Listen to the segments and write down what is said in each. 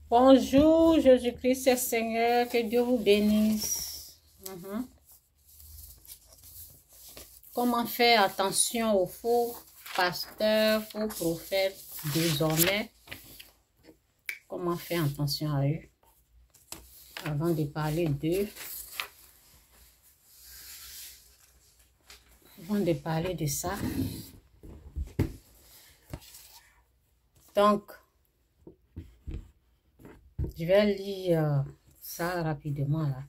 Bonjour, Jésus-Christ est Seigneur, que Dieu vous bénisse. Comment faire attention aux faux pasteurs, faux prophètes désormais? Comment faire attention à eux? Avant de parler d'eux, avant de parler de ça, donc, je vais lire ça rapidement là.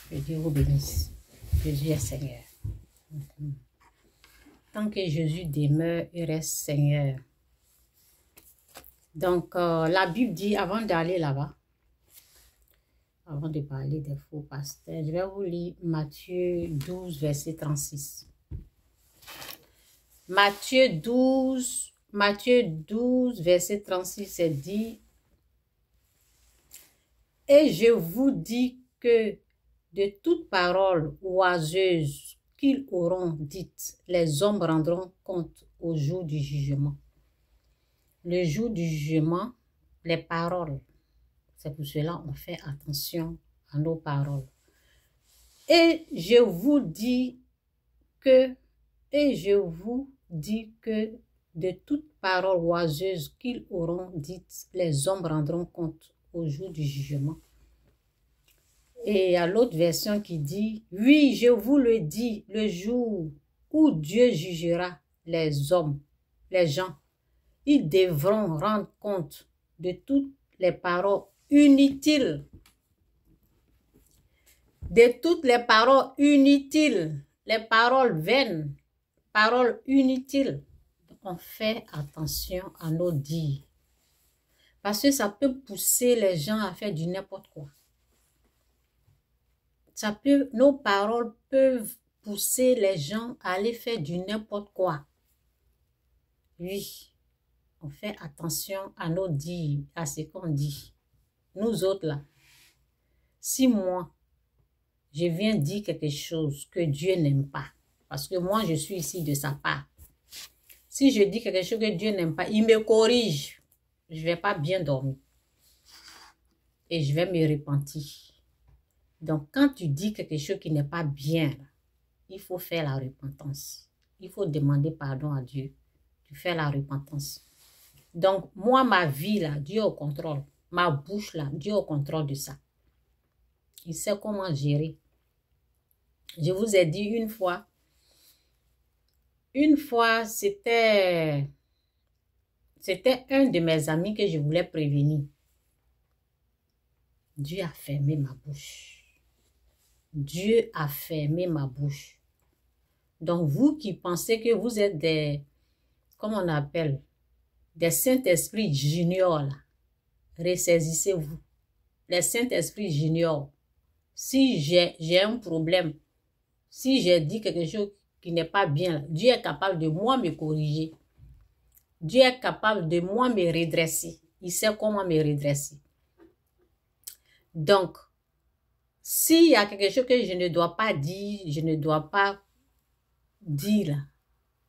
Que Dieu vous bénisse. Jésus est Seigneur. Tant que Jésus demeure et reste Seigneur. Donc, la Bible dit, avant d'aller là-bas, avant de parler des faux pasteurs, je vais vous lire Matthieu 12, verset 36. Matthieu 12, verset 36, c'est dit, « Et je vous dis que de toute parole oiseuse qu'ils auront dites, les hommes rendront compte au jour du jugement. » Le jour du jugement, les paroles. C'est pour cela qu'on fait attention à nos paroles. Et je vous dis que de toute parole oiseuse qu'ils auront dites, les hommes rendront compte au jour du jugement. Et il y a l'autre version qui dit, « Oui, je vous le dis, le jour où Dieu jugera les hommes, les gens, ils devront rendre compte de toutes les paroles inutiles. De toutes les paroles inutiles, les paroles vaines, paroles inutiles. » On fait attention à nos dires. Parce que ça peut pousser les gens à faire du n'importe quoi. Nos paroles peuvent pousser les gens à aller faire du n'importe quoi. Oui, on fait attention à nos dires, à ce qu'on dit. Nous autres là, si moi, je viens dire quelque chose que Dieu n'aime pas, parce que moi je suis ici de sa part. Si je dis quelque chose que Dieu n'aime pas, il me corrige. Je ne vais pas bien dormir. Et je vais me repentir. Donc, quand tu dis quelque chose qui n'est pas bien, il faut faire la repentance. Il faut demander pardon à Dieu. Tu fais la repentance. Donc, moi, ma vie, là, Dieu au contrôle. Ma bouche, là, Dieu au contrôle de ça. Il sait comment gérer. Je vous ai dit une fois, c'était un de mes amis que je voulais prévenir. Dieu a fermé ma bouche. Dieu a fermé ma bouche. Donc, vous qui pensez que vous êtes des, comment on appelle, des Saint-Esprit juniors, là, ressaisissez-vous. Les Saint-Esprit juniors, si j'ai un problème, si j'ai dit quelque chose qui n'est pas bien, Dieu est capable de moi me corriger. Dieu est capable de moi me redresser. Il sait comment me redresser. Donc, s'il y a quelque chose que je ne dois pas dire, je ne dois pas dire là,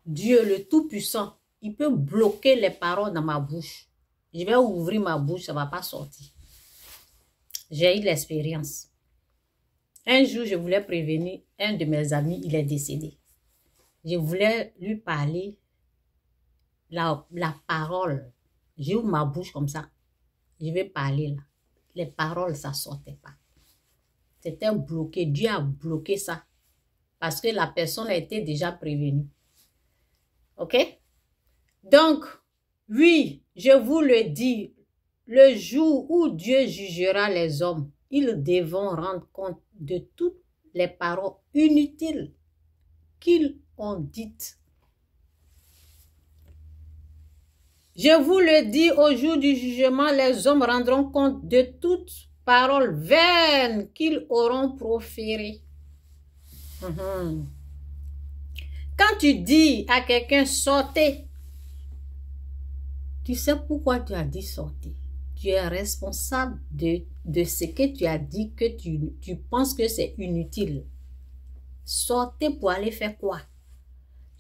Dieu le Tout-Puissant, il peut bloquer les paroles dans ma bouche. Je vais ouvrir ma bouche, ça ne va pas sortir. J'ai eu l'expérience. Un jour, je voulais prévenir un de mes amis, il est décédé. Je voulais lui parler la parole. J'ai ouvert ma bouche comme ça. Je vais parler là. Les paroles, ça ne sortait pas. C'était bloqué. Dieu a bloqué ça. Parce que la personne a été déjà prévenue. OK? Donc, oui, je vous le dis, le jour où Dieu jugera les hommes, ils devront rendre compte de toutes les paroles inutiles qu'ils ont dites. Je vous le dis, au jour du jugement, les hommes rendront compte de toutes paroles vaines qu'ils auront proférées. Quand tu dis à quelqu'un sortez, tu sais pourquoi tu as dit sortez. Tu es responsable de ce que tu as dit, que tu penses que c'est inutile. Sortez pour aller faire quoi?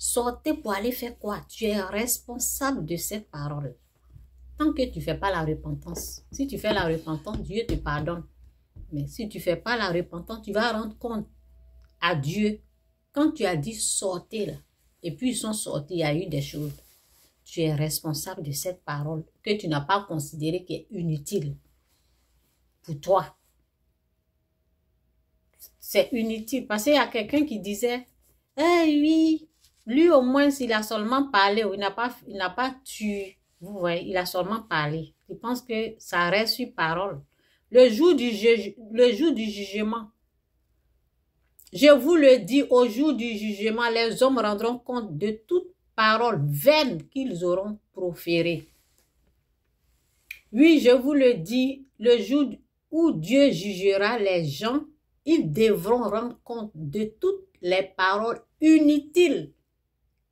Sortez pour aller faire quoi? Tu es responsable de cette parole. Tant que tu ne fais pas la repentance. Si tu fais la repentance, Dieu te pardonne. Mais si tu ne fais pas la repentance, tu vas rendre compte à Dieu. Quand tu as dit sortez là, et puis ils sont sortis, il y a eu des choses. Tu es responsable de cette parole que tu n'as pas considérée qui est inutile pour toi. C'est inutile. Parce qu'il y a quelqu'un qui disait, oui, lui au moins, il a seulement parlé, il n'a pas tué. Vous voyez, il a seulement parlé. Je pense que ça reste sur parole. Le jour du jugement, je vous le dis, au jour du jugement, les hommes rendront compte de toute parole vaine qu'ils auront proférée. Oui, je vous le dis, le jour où Dieu jugera les gens, ils devront rendre compte de toutes les paroles inutiles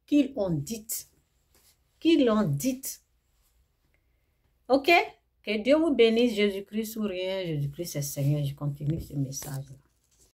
qu'ils ont dites. Ok? Que Dieu vous bénisse, Jésus-Christ ou rien, Jésus-Christ est Seigneur. Je continue ce message-là.